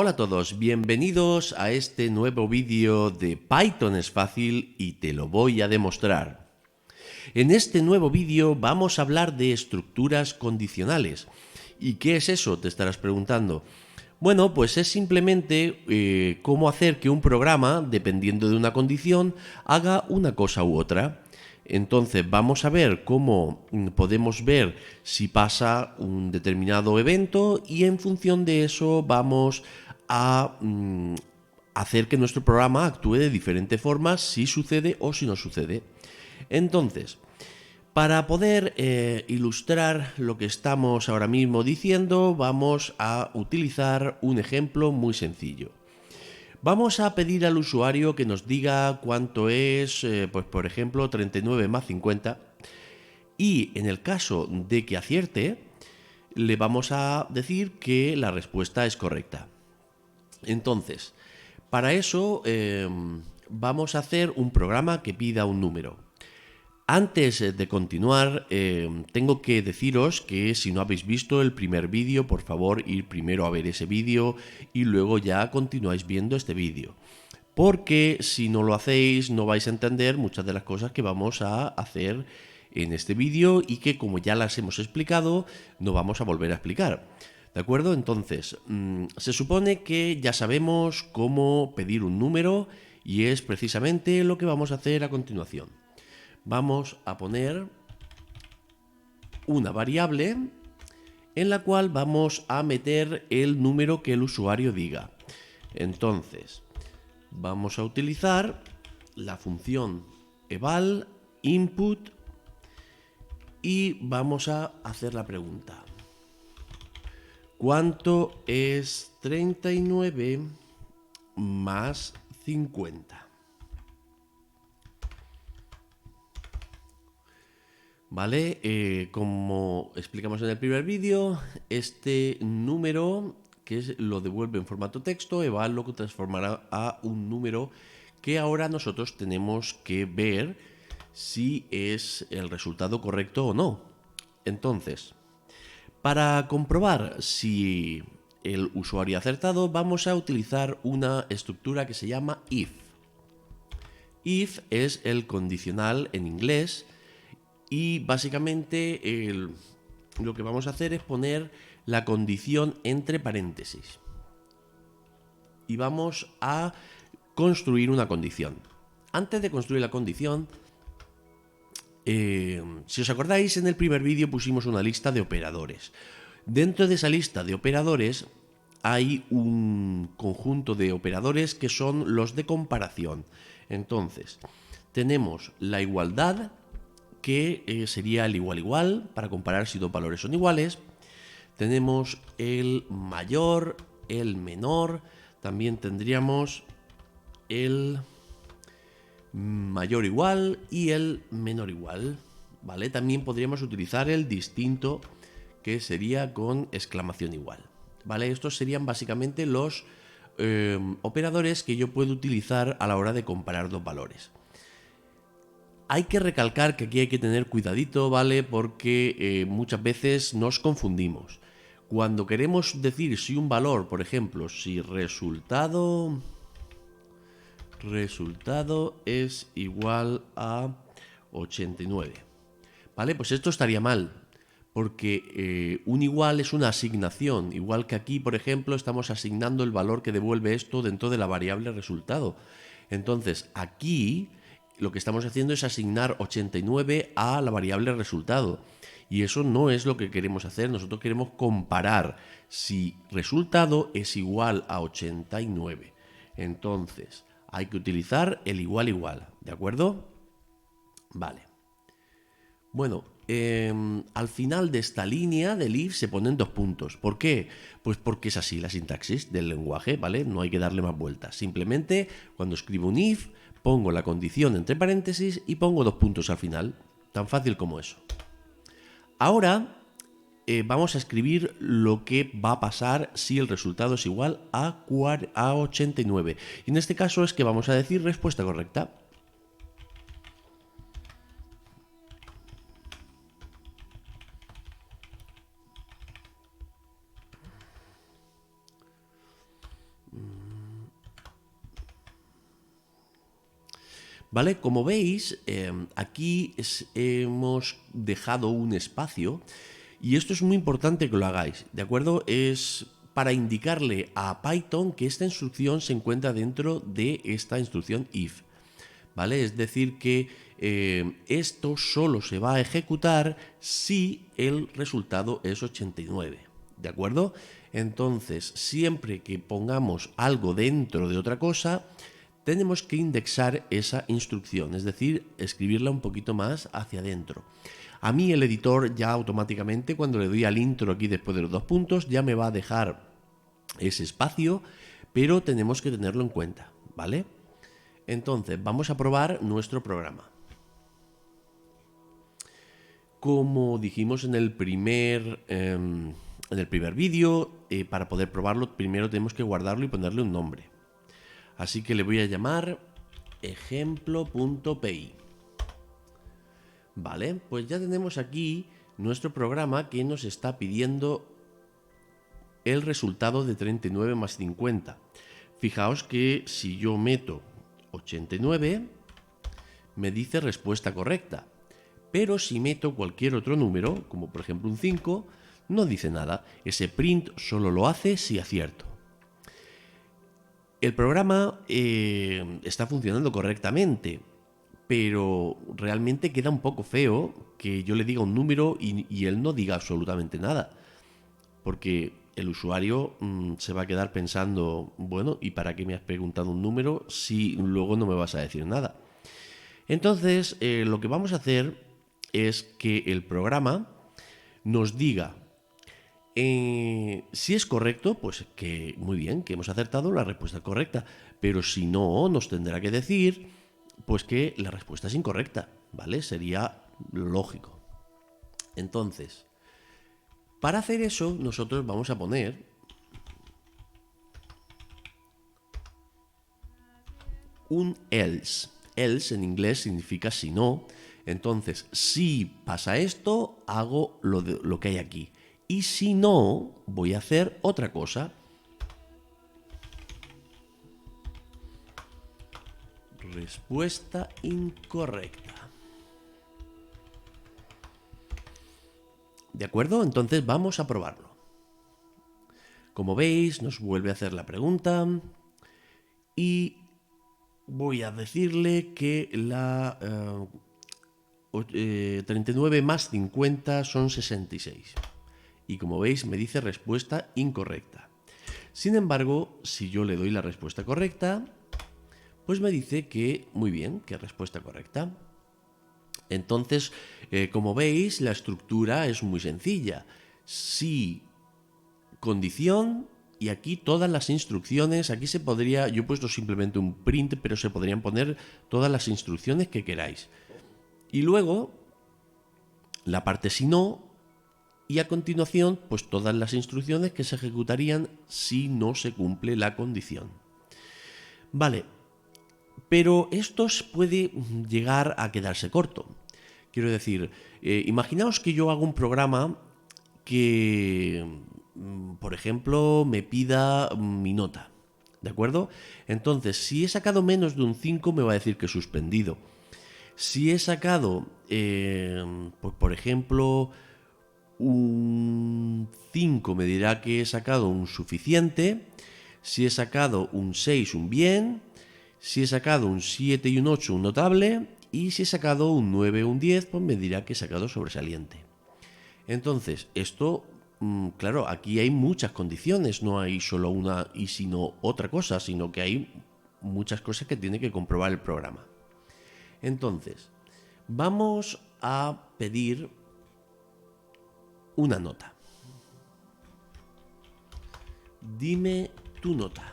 Hola a todos, bienvenidos a este nuevo vídeo de Python es fácil y te lo voy a demostrar. En este nuevo vídeo vamos a hablar de estructuras condicionales. ¿Y qué es eso? Te estarás preguntando. Bueno, pues es simplemente cómo hacer que un programa, dependiendo de una condición, haga una cosa u otra. Entonces vamos a ver cómo podemos ver si pasa un determinado evento y en función de eso vamos a hacer que nuestro programa actúe de diferente formas si sucede o si no sucede. Entonces, para poder ilustrar lo que estamos ahora mismo diciendo, vamos a utilizar un ejemplo muy sencillo. Vamos a pedir al usuario que nos diga cuánto es, pues por ejemplo, 39 más 50. Y en el caso de que acierte, le vamos a decir que la respuesta es correcta. Entonces, para eso vamos a hacer un programa que pida un número. Antes de continuar, tengo que deciros que si no habéis visto el primer vídeo, por favor, ir primero a ver ese vídeo y luego ya continuáis viendo este vídeo. Porque si no lo hacéis, no vais a entender muchas de las cosas que vamos a hacer en este vídeo y que, como ya las hemos explicado, no vamos a volver a explicar. ¿De acuerdo? Entonces, se supone que ya sabemos cómo pedir un número y es precisamente lo que vamos a hacer a continuación. Vamos a poner una variable en la cual vamos a meter el número que el usuario diga. Entonces, vamos a utilizar la función eval input y vamos a hacer la pregunta. ¿Cuánto es 39 más 50? ¿Vale? Como explicamos en el primer vídeo, este número que lo devuelve en formato texto, eval lo transformará a un número que ahora nosotros tenemos que ver si es el resultado correcto o no. Entonces, para comprobar si el usuario ha acertado, vamos a utilizar una estructura que se llama if. If es el condicional en inglés y básicamente lo que vamos a hacer es poner la condición entre paréntesis. Y vamos a construir una condición. Antes de construir la condición, si os acordáis, en el primer vídeo pusimos una lista de operadores. Dentro de esa lista de operadores hay un conjunto de operadores que son los de comparación. Entonces, tenemos la igualdad, que sería el igual igual, para comparar si dos valores son iguales. Tenemos el mayor, el menor, también tendríamos el mayor igual y el menor igual, ¿vale? También podríamos utilizar el distinto, que sería con exclamación igual, ¿vale? Estos serían básicamente los operadores que yo puedo utilizar a la hora de comparar dos valores. Hay que recalcar que aquí hay que tener cuidadito, ¿vale? Porque muchas veces nos confundimos. Cuando queremos decir si un valor, por ejemplo, si resultado es igual a 89, ¿vale? Pues esto estaría mal, porque un igual es una asignación, igual que aquí, por ejemplo, estamos asignando el valor que devuelve esto dentro de la variable resultado. Entonces, aquí lo que estamos haciendo es asignar 89 a la variable resultado. Y eso no es lo que queremos hacer. Nosotros queremos comparar si resultado es igual a 89. Entonces, hay que utilizar el igual igual, ¿de acuerdo? Vale. Bueno, al final de esta línea del if se ponen dos puntos. ¿Por qué? Pues porque es así la sintaxis del lenguaje, ¿vale? No hay que darle más vueltas. Simplemente, cuando escribo un if, pongo la condición entre paréntesis y pongo dos puntos al final. Tan fácil como eso. Ahora vamos a escribir lo que va a pasar si el resultado es igual a 89. Y en este caso es que vamos a decir respuesta correcta. ¿Vale? Como veis, aquí hemos dejado un espacio y esto es muy importante que lo hagáis, ¿de acuerdo? Es para indicarle a Python que esta instrucción se encuentra dentro de esta instrucción if, ¿vale? Es decir que esto solo se va a ejecutar si el resultado es 89, ¿de acuerdo? Entonces, siempre que pongamos algo dentro de otra cosa, tenemos que indexar esa instrucción, es decir, escribirla un poquito más hacia adentro. A mí el editor ya automáticamente, cuando le doy al intro aquí después de los 2 puntos, ya me va a dejar ese espacio, pero tenemos que tenerlo en cuenta, ¿vale? Entonces, vamos a probar nuestro programa. Como dijimos en el primer vídeo, para poder probarlo, primero tenemos que guardarlo y ponerle un nombre. Así que le voy a llamar ejemplo.py. Vale, pues ya tenemos aquí nuestro programa que nos está pidiendo el resultado de 39 más 50. Fijaos que si yo meto 89, me dice respuesta correcta. Pero si meto cualquier otro número, como por ejemplo un 5, no dice nada. Ese print solo lo hace si acierto. El programa está funcionando correctamente, pero realmente queda un poco feo que yo le diga un número y él no diga absolutamente nada. Porque el usuario se va a quedar pensando, bueno, ¿y para qué me has preguntado un número si luego no me vas a decir nada? Entonces, lo que vamos a hacer es que el programa nos diga si es correcto, pues que muy bien, que hemos acertado la respuesta correcta, pero si no, nos tendrá que decir pues que la respuesta es incorrecta, ¿vale? Sería lo lógico. Entonces, para hacer eso, nosotros vamos a poner un else. Else en inglés significa si no. Entonces, si pasa esto, hago lo que hay aquí. Y si no, voy a hacer otra cosa. Respuesta incorrecta. ¿De acuerdo? Entonces vamos a probarlo. Como veis, nos vuelve a hacer la pregunta y voy a decirle que la 39 más 50 son 66. Y como veis me dice respuesta incorrecta. Sin embargo, si yo le doy la respuesta correcta, pues me dice que muy bien, que respuesta correcta. Entonces, como veis, la estructura es muy sencilla. Si, condición, y aquí todas las instrucciones, aquí se podría, yo he puesto simplemente un print, pero se podrían poner todas las instrucciones que queráis. Y luego, la parte si no, y a continuación, pues todas las instrucciones que se ejecutarían si no se cumple la condición. Vale, pero esto puede llegar a quedarse corto. Quiero decir, imaginaos que yo hago un programa que, por ejemplo, me pida mi nota, ¿de acuerdo? Entonces, si he sacado menos de un 5, me va a decir que he suspendido. Si he sacado, pues, por ejemplo, un 5, me dirá que he sacado un suficiente. Si he sacado un 6, un bien. Si he sacado un 7 y un 8, un notable. Y si he sacado un 9 o un 10, pues me dirá que he sacado sobresaliente. Entonces, esto, claro, aquí hay muchas condiciones, no hay solo una y sino otra cosa, sino que hay muchas cosas que tiene que comprobar el programa. Entonces, vamos a pedir una nota. Dime tu nota.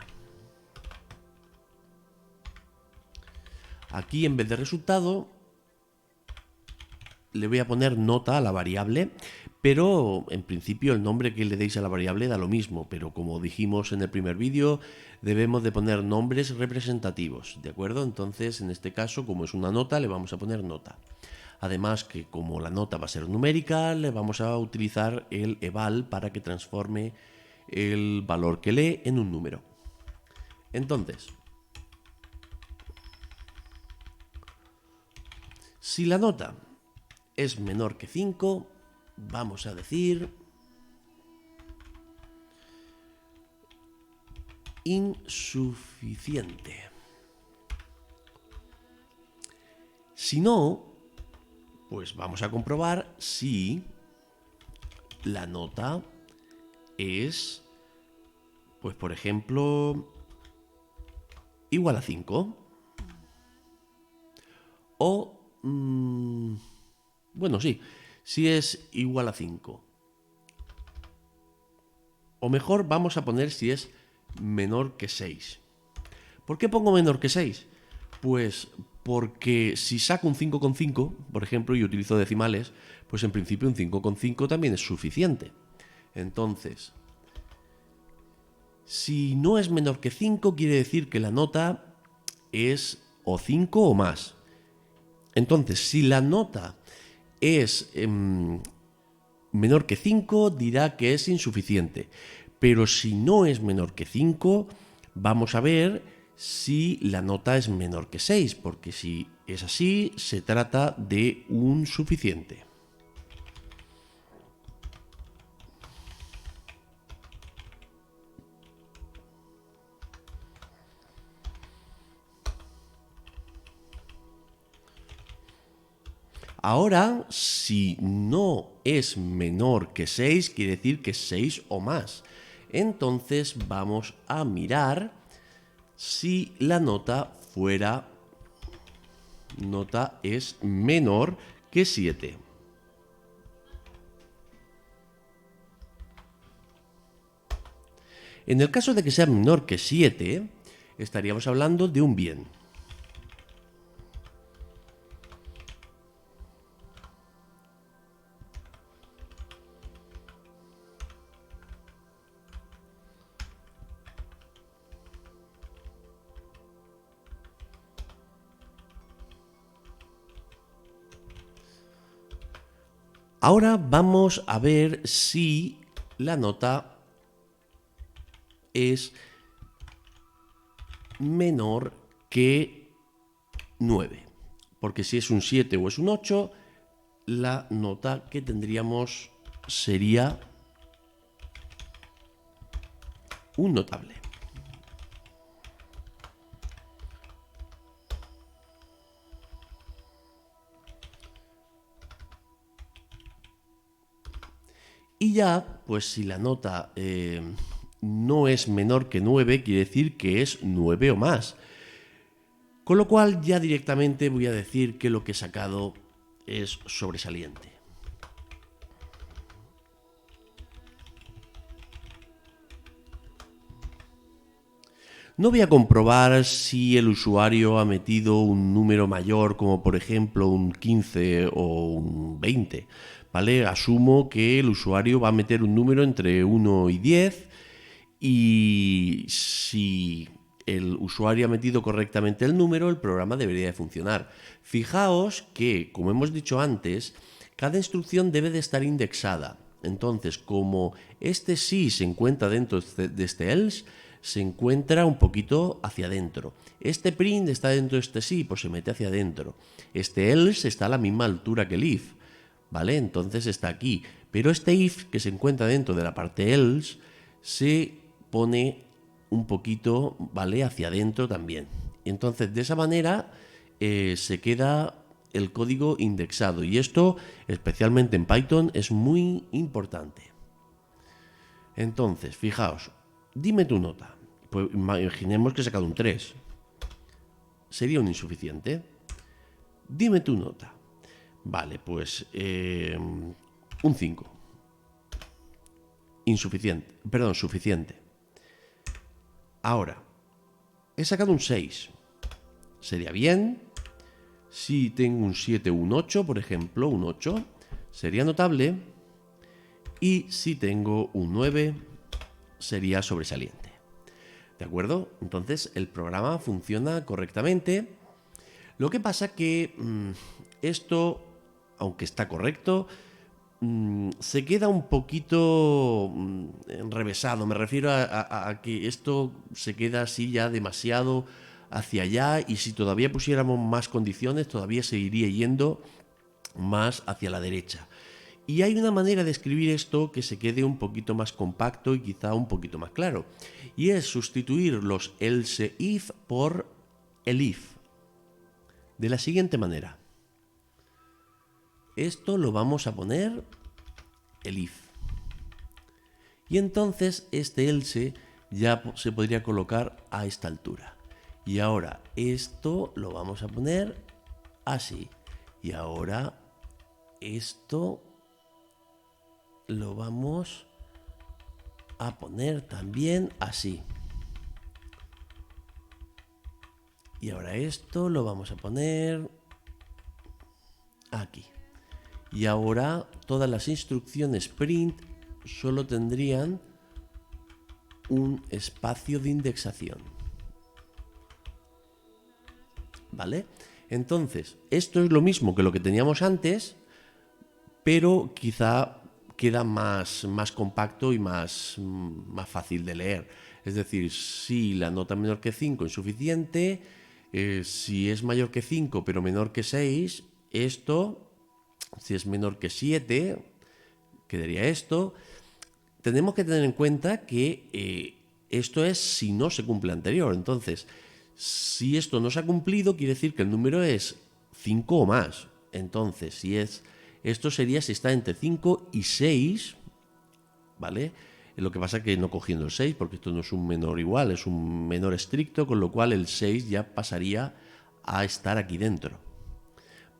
Aquí en vez de resultado le voy a poner nota a la variable, pero en principio el nombre que le deis a la variable da lo mismo, pero como dijimos en el primer vídeo, debemos de poner nombres representativos, ¿de acuerdo? Entonces, en este caso, como es una nota, le vamos a poner nota. Además que como la nota va a ser numérica, le vamos a utilizar el eval para que transforme el valor que lee en un número. Entonces, Si la nota es menor que 5, vamos a decir insuficiente. Si no, pues vamos a comprobar si la nota es, pues por ejemplo, igual a 5. O, bueno, sí, si es igual a 5. O mejor, vamos a poner si es menor que 6. ¿Por qué pongo menor que 6? Pues porque si saco un 5,5, por ejemplo, y utilizo decimales, pues en principio un 5,5 también es suficiente. Entonces, si no es menor que 5, quiere decir que la nota es o 5 o más. Entonces, si la nota es menor que 5, dirá que es insuficiente. Pero si no es menor que 5, vamos a ver si la nota es menor que 6, porque si es así, se trata de un suficiente. Ahora, si no es menor que 6, quiere decir que es 6 o más. Entonces vamos a mirar si la nota es menor que 7. En el caso de que sea menor que 7, estaríamos hablando de un bien. Ahora vamos a ver si la nota es menor que 9. Porque si es un 7 o es un 8, la nota que tendríamos sería un notable. Y ya, pues si la nota no es menor que 9, quiere decir que es 9 o más. Con lo cual ya directamente voy a decir que lo que he sacado es sobresaliente. No voy a comprobar si el usuario ha metido un número mayor, como por ejemplo un 15 o un 20, ¿vale? Asumo que el usuario va a meter un número entre 1 y 10 y si el usuario ha metido correctamente el número, el programa debería de funcionar. Fijaos que, como hemos dicho antes, cada instrucción debe de estar indexada. Entonces, como este sí se encuentra dentro de este else, se encuentra un poquito hacia adentro. Este print está dentro de este sí, pues se mete hacia adentro. Este else está a la misma altura que el if, ¿vale? Entonces está aquí. Pero este if, que se encuentra dentro de la parte else, se pone un poquito, ¿vale?, hacia adentro también. Entonces, de esa manera se queda el código indexado. Y esto, especialmente en Python, es muy importante. Entonces, fijaos, dime tu nota. Pues imaginemos que he sacado un 3. Sería un insuficiente. Dime tu nota. Vale, pues un 5. Insuficiente. Perdón, suficiente. Ahora, he sacado un 6. Sería bien. Si tengo un 7 o un 8, por ejemplo, un 8, sería notable. Y si tengo un 9, sería sobresaliente. ¿De acuerdo? Entonces el programa funciona correctamente. Lo que pasa que esto, aunque está correcto, se queda un poquito enrevesado. Me refiero a que esto se queda así ya demasiado hacia allá, y si todavía pusiéramos más condiciones, todavía seguiría yendo más hacia la derecha. Y hay una manera de escribir esto que se quede un poquito más compacto y quizá un poquito más claro, y es sustituir los else if por el if, de la siguiente manera. Esto lo vamos a poner el if. Y entonces este else ya se podría colocar a esta altura. Y ahora esto lo vamos a poner así. Y ahora esto lo vamos a poner también así. Y ahora esto lo vamos a poner aquí. Y ahora todas las instrucciones print solo tendrían un espacio de indexación. ¿Vale? Entonces, esto es lo mismo que lo que teníamos antes, pero quizá queda más compacto y más fácil de leer. Es decir, si la nota menor que 5 es suficiente, si es mayor que 5 pero menor que 6, esto, si es menor que 7, quedaría esto. Tenemos que tener en cuenta que esto es si no se cumple anterior. Entonces, si esto no se ha cumplido, quiere decir que el número es 5 o más. Entonces, esto sería si está entre 5 y 6, ¿vale? Lo que pasa es que no cogiendo el 6, porque esto no es un menor igual, es un menor estricto, con lo cual el 6 ya pasaría a estar aquí dentro,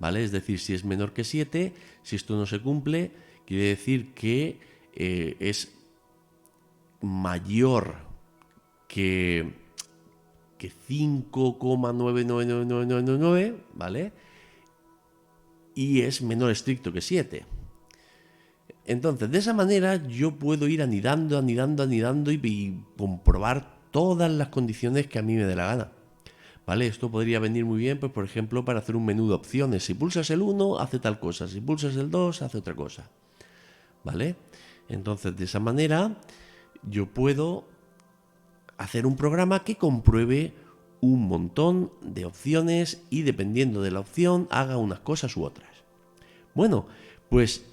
¿vale? Es decir, si es menor que 7, si esto no se cumple, quiere decir que es mayor que 5,999999, ¿vale? Y es menor estricto que 7. Entonces, de esa manera yo puedo ir anidando y comprobar todas las condiciones que a mí me dé la gana. ¿Vale? Esto podría venir muy bien, pues, por ejemplo, para hacer un menú de opciones. Si pulsas el 1, hace tal cosa. Si pulsas el 2, hace otra cosa. ¿Vale? Entonces, de esa manera yo puedo hacer un programa que compruebe un montón de opciones y dependiendo de la opción haga unas cosas u otras. Bueno, pues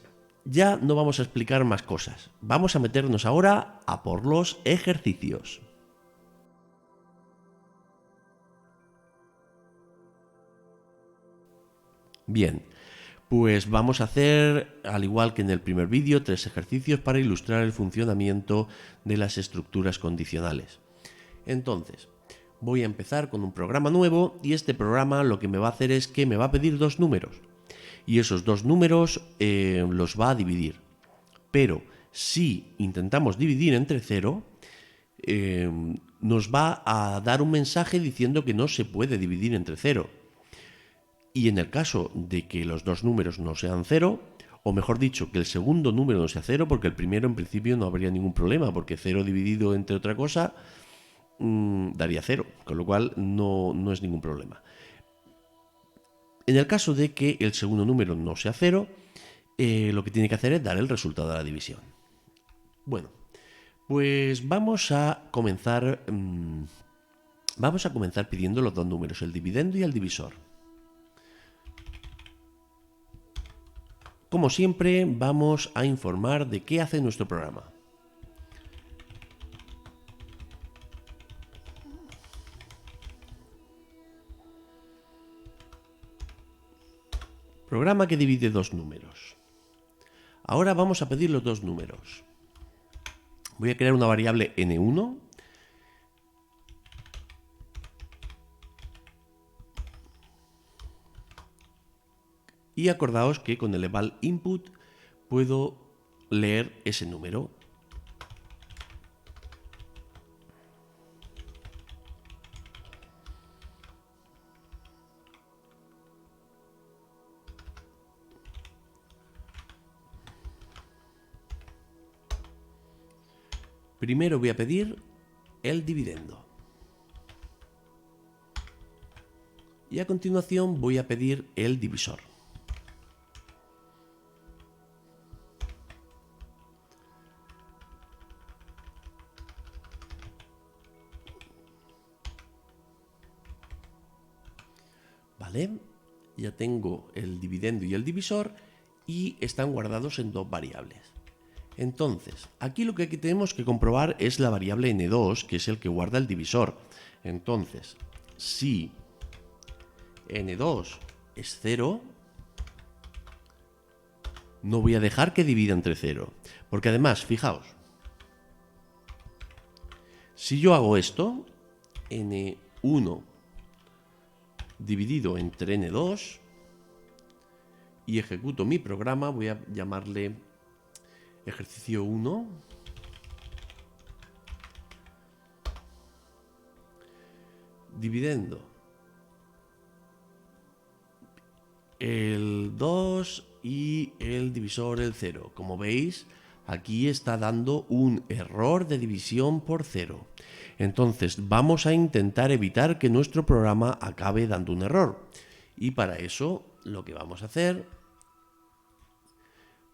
ya no vamos a explicar más cosas. Vamos a meternos ahora a por los ejercicios. Bien, pues vamos a hacer, al igual que en el primer vídeo, 3 ejercicios para ilustrar el funcionamiento de las estructuras condicionales. Entonces, voy a empezar con un programa nuevo y este programa lo que me va a hacer es que me va a pedir 2 números. Y esos 2 números los va a dividir. Pero si intentamos dividir entre 0, nos va a dar un mensaje diciendo que no se puede dividir entre 0. Y en el caso de que los 2 números no sean 0, o mejor dicho, que el segundo número no sea 0, porque el primero en principio no habría ningún problema, porque 0 dividido entre otra cosa daría 0, con lo cual no es ningún problema. En el caso de que el segundo número no sea 0, lo que tiene que hacer es dar el resultado de la división. Bueno, pues vamos a comenzar pidiendo los 2 números, el dividendo y el divisor. Como siempre, vamos a informar de qué hace nuestro programa. Programa que divide 2 números. Ahora vamos a pedir los 2 números. Voy a crear una variable n1 y acordaos que con el eval input puedo leer ese número. Primero voy a pedir el dividendo. Y a continuación voy a pedir el divisor. ¿vale? Ya tengo el dividendo y el divisor y están guardados en dos variables. Entonces, aquí lo que tenemos que comprobar es la variable n2, que es el que guarda el divisor. Entonces, si n2 es 0, no voy a dejar que divida entre 0. Porque además, fijaos, si yo hago esto, n1 dividido entre n2, y ejecuto mi programa, voy a llamarle ejercicio 1. Dividendo el 2 y el divisor el 0. Como veis, aquí está dando un error de división por 0. Entonces vamos a intentar evitar que nuestro programa acabe dando un error. Y para eso lo que vamos a hacer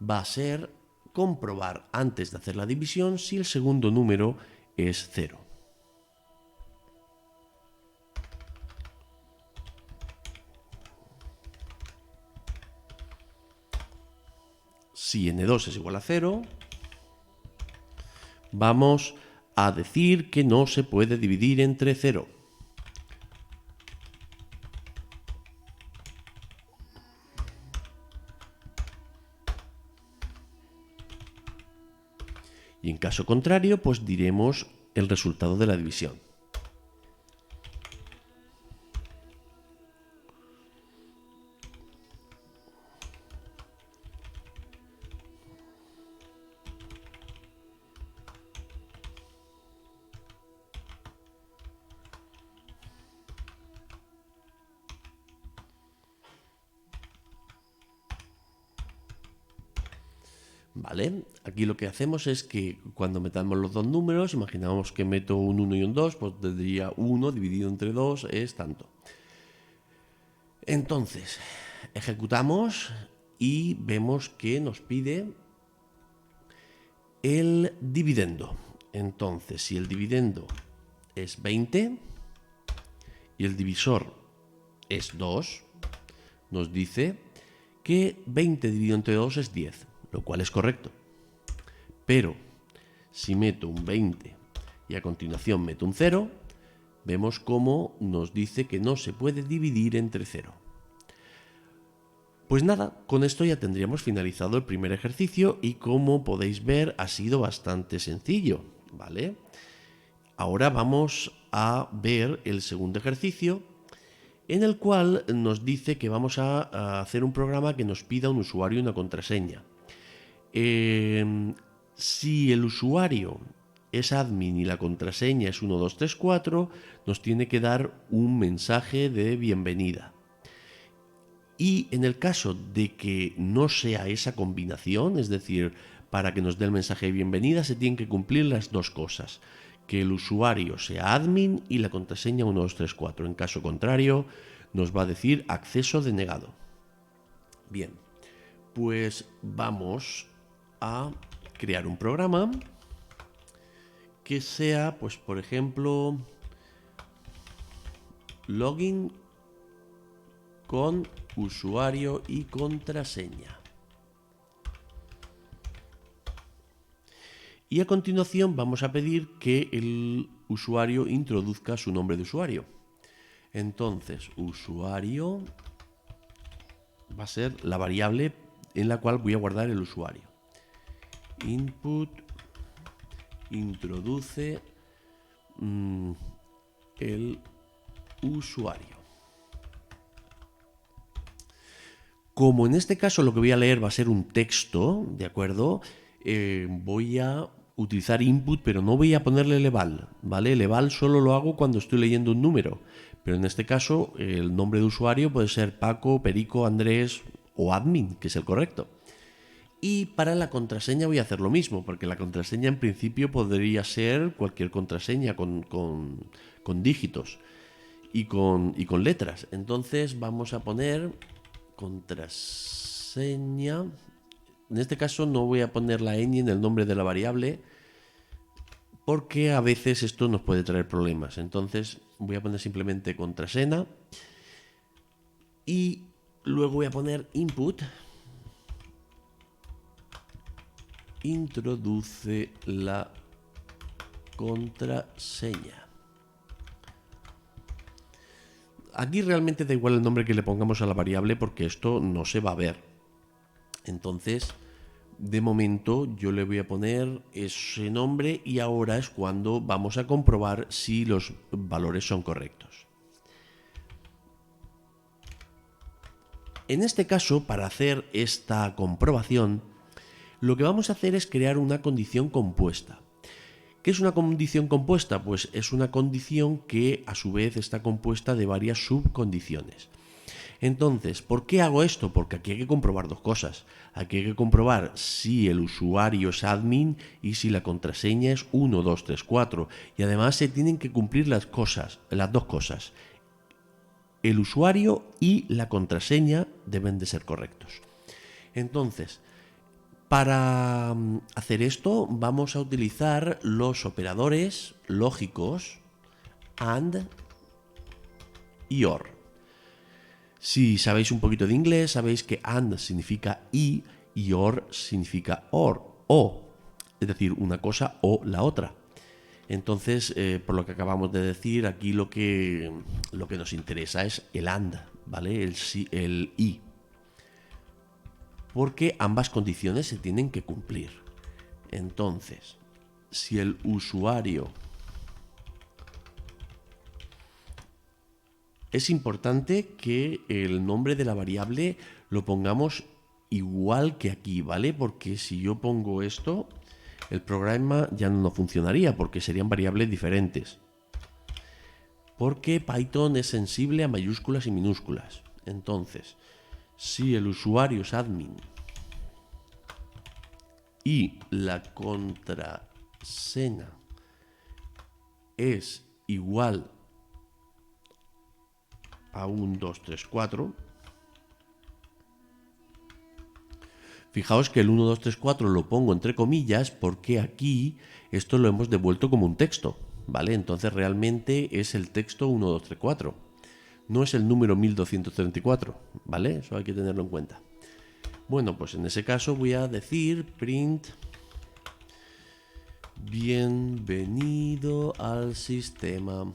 va a ser comprobar antes de hacer la división si el segundo número es 0. Si n2 es igual a 0, vamos a decir que no se puede dividir entre 0. Y en caso contrario, pues diremos el resultado de la división. ¿Vale? Aquí lo que hacemos es que cuando metamos los dos números, imaginamos que meto un 1 y un 2, pues tendría 1 dividido entre 2 es tanto. Entonces, ejecutamos y vemos que nos pide el dividendo. Entonces, si el dividendo es 20 y el divisor es 2, nos dice que 20 dividido entre 2 es 10, lo cual es correcto. Pero si meto un 20 y a continuación meto un 0, vemos cómo nos dice que no se puede dividir entre 0. Pues nada, con esto ya tendríamos finalizado el primer ejercicio y como podéis ver ha sido bastante sencillo, ¿vale? Ahora vamos a ver el segundo ejercicio en el cual nos dice que vamos a hacer un programa que nos pida un usuario y una contraseña. Si el usuario es admin y la contraseña es 1234, nos tiene que dar un mensaje de bienvenida. Y en el caso de que no sea esa combinación, es decir, para que nos dé el mensaje de bienvenida se tienen que cumplir las dos cosas. Que el usuario sea admin y la contraseña 1234. En caso contrario, nos va a decir acceso denegado. Bien, pues vamos a crear un programa que sea, pues por ejemplo, login con usuario y contraseña. Y a continuación vamos a pedir que el usuario introduzca su nombre de usuario. Entonces, usuario va a ser la variable en la cual voy a guardar el usuario. Input introduce el usuario. Como en este caso lo que voy a leer va a ser un texto, ¿de acuerdo? Voy a utilizar input, pero no voy a ponerle el eval, ¿vale? El eval solo lo hago cuando estoy leyendo un número, pero en este caso el nombre de usuario puede ser Paco, Perico, Andrés o admin, que es el correcto. Y para la contraseña voy a hacer lo mismo, porque la contraseña en principio podría ser cualquier contraseña con dígitos y con letras. Entonces vamos a poner contraseña. En este caso no voy a poner la ñ en el nombre de la variable porque a veces esto nos puede traer problemas. Entonces voy a poner simplemente contraseña y luego voy a poner input. Introduce la contraseña. Aquí realmente da igual el nombre que le pongamos a la variable porque esto no se va a ver. Entonces, de momento yo le voy a poner ese nombre y ahora es cuando vamos a comprobar si los valores son correctos. En este caso, para hacer esta comprobación, lo que vamos a hacer es crear una condición compuesta. ¿Qué es una condición compuesta? Pues es una condición que a su vez está compuesta de varias subcondiciones. Entonces, ¿por qué hago esto? Porque aquí hay que comprobar dos cosas. Aquí hay que comprobar si el usuario es admin y si la contraseña es 1, 2, 3, 4. Y además se tienen que cumplir las dos cosas. El usuario y la contraseña deben de ser correctos. Entonces, para hacer esto vamos a utilizar los operadores lógicos AND y OR. Si sabéis un poquito de inglés, sabéis que AND significa y OR significa o, es decir, una cosa o la otra. Entonces, por lo que acabamos de decir, aquí lo que nos interesa es el AND, ¿vale? El y. Porque ambas condiciones se tienen que cumplir. Entonces, si el usuario... Es importante que el nombre de la variable lo pongamos igual que aquí, ¿vale? Porque si yo pongo esto, el programa ya no funcionaría porque serían variables diferentes. Porque Python es sensible a mayúsculas y minúsculas. Entonces, si el usuario es admin y la contraseña es igual a 1, 2, 3, 4. Fijaos que el 1, 2, 3, 4 lo pongo entre comillas porque aquí esto lo hemos devuelto como un texto, ¿vale? Entonces realmente es el texto 1, 2, 3, 4. No es el número 1234, ¿vale? Eso hay que tenerlo en cuenta. Bueno, pues en ese caso voy a decir print bienvenido al sistema.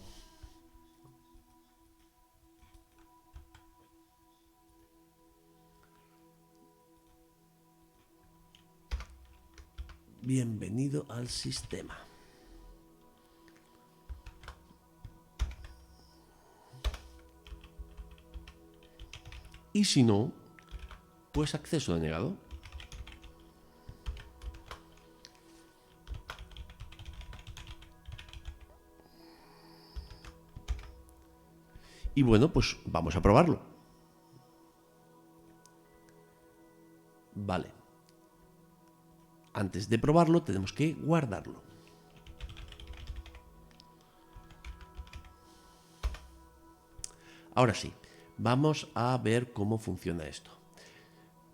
Bienvenido al sistema. Y si no, pues acceso denegado. Y bueno, pues vamos a probarlo. Vale. Antes de probarlo tenemos que guardarlo. Ahora sí, vamos a ver cómo funciona esto.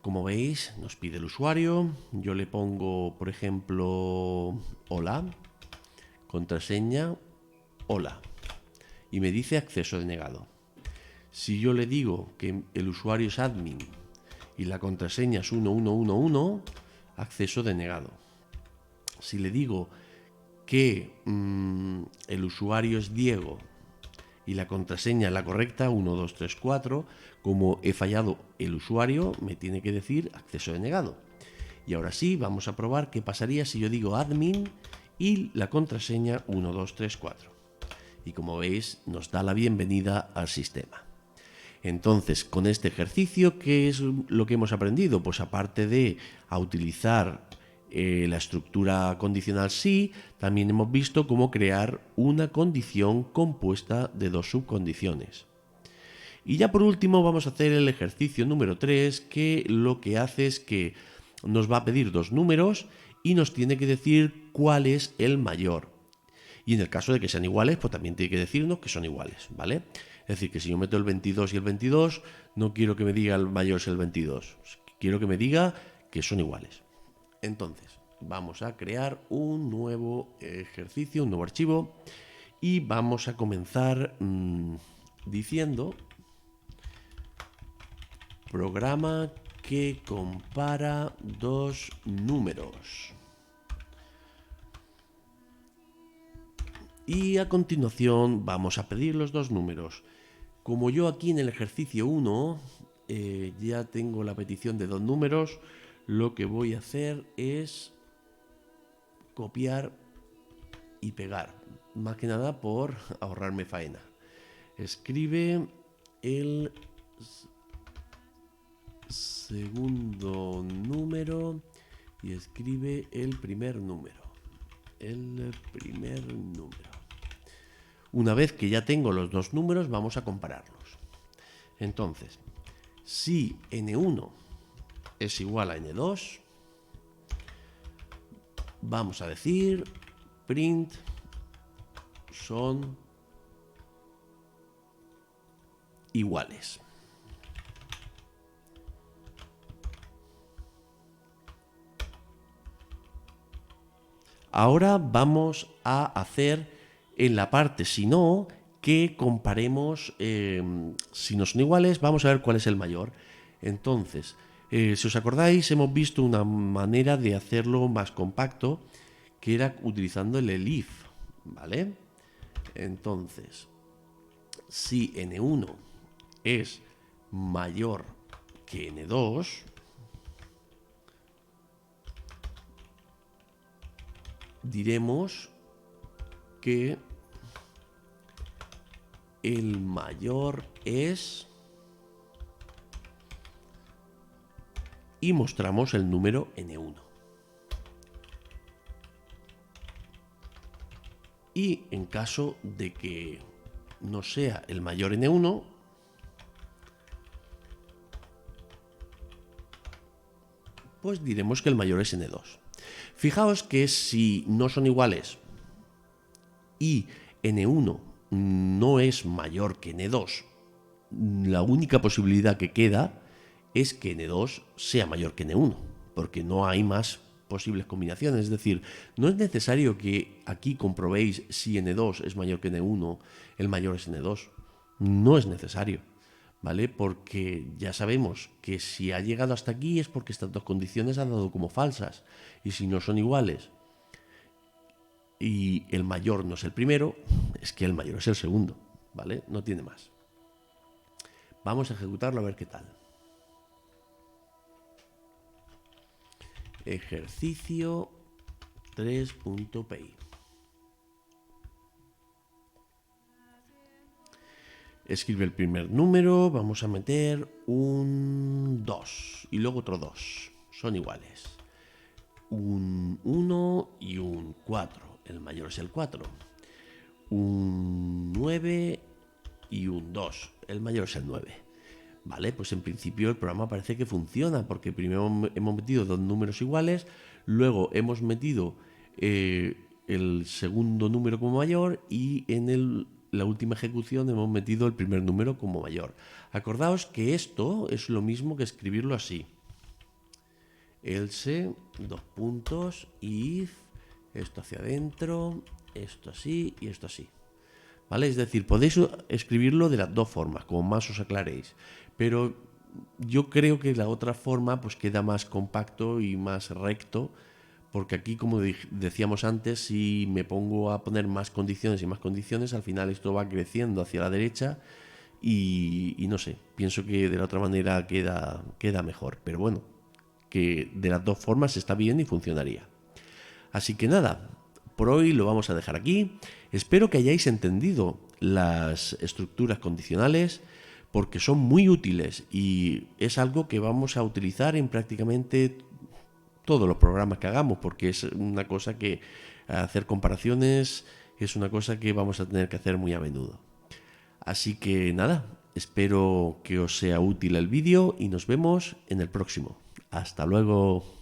Como veis, nos pide el usuario. Yo le pongo, por ejemplo, hola, contraseña, hola. Y me dice acceso denegado. Si yo le digo que el usuario es admin y la contraseña es 1111, acceso denegado. Si le digo que el usuario es Diego y la contraseña es la correcta, 1, 2, 3, 4, como he fallado el usuario, me tiene que decir acceso denegado. Y ahora sí, vamos a probar qué pasaría si yo digo admin y la contraseña 1, 2, 3, 4. Y como veis, nos da la bienvenida al sistema. Entonces, con este ejercicio, ¿qué es lo que hemos aprendido? Pues aparte de utilizar la estructura condicional sí, también hemos visto cómo crear una condición compuesta de dos subcondiciones. Y ya por último vamos a hacer el ejercicio número 3, que lo que hace es que nos va a pedir dos números y nos tiene que decir cuál es el mayor. Y en el caso de que sean iguales, pues también tiene que decirnos que son iguales, ¿vale? Es decir, que si yo meto el 22 y el 22, no quiero que me diga el mayor es el 22. Quiero que me diga que son iguales. Entonces, vamos a crear un nuevo ejercicio, un nuevo archivo. Y vamos a comenzar diciendo Programa que compara dos números. Y a continuación vamos a pedir los dos números. Como yo aquí en el ejercicio 1 ya tengo la petición de dos números, lo que voy a hacer es copiar y pegar, más que nada por ahorrarme faena. Escribe el segundo número y escribe el primer número. Una vez que ya tengo los dos números, vamos a compararlos. Entonces, si n1 es igual a n2, vamos a decir print son iguales. Ahora vamos a hacer en la parte si no que comparemos si no son iguales, vamos a ver cuál es el mayor. Entonces, si os acordáis, hemos visto una manera de hacerlo más compacto, que era utilizando el elif, ¿vale? Entonces, si n1 es mayor que n2, diremos que el mayor es y mostramos el número n1. Y en caso de que no sea el mayor n1, pues diremos que el mayor es n2. Fijaos que si no son iguales y n1 no es mayor que n2, la única posibilidad que queda es que n2 sea mayor que n1, porque no hay más posibles combinaciones. Es decir, no es necesario que aquí comprobéis si n2 es mayor que n1, el mayor es n2. No es necesario, ¿vale? Porque ya sabemos que si ha llegado hasta aquí es porque estas dos condiciones han dado como falsas. Y si no son iguales y el mayor no es el primero, es que el mayor es el segundo, ¿vale? No tiene más. Vamos a ejecutarlo a ver qué tal. Ejercicio 3.py. Escribe el primer número, vamos a meter un 2 y luego otro 2, son iguales. Un 1 y un 4, el mayor es el 4. Un 9 y un 2, el mayor es el 9. Vale, pues en principio el programa parece que funciona, porque primero hemos metido dos números iguales, luego hemos metido el segundo número como mayor y en la última ejecución hemos metido el primer número como mayor. Acordaos que esto es lo mismo que escribirlo así. Else, dos puntos, if, esto hacia adentro, esto así y esto así. ¿Vale? Es decir, podéis escribirlo de las dos formas, como más os aclaréis. Pero yo creo que la otra forma pues queda más compacto y más recto, porque aquí, como decíamos antes, si me pongo a poner más condiciones y más condiciones, al final esto va creciendo hacia la derecha y no sé, pienso que de la otra manera queda mejor. Pero bueno, que de las dos formas está bien y funcionaría. Así que nada, por hoy lo vamos a dejar aquí. Espero que hayáis entendido las estructuras condicionales, porque son muy útiles y es algo que vamos a utilizar en prácticamente todos los programas que hagamos, porque es una cosa que hacer comparaciones es una cosa que vamos a tener que hacer muy a menudo. Así que nada, espero que os sea útil el vídeo y nos vemos en el próximo. Hasta luego.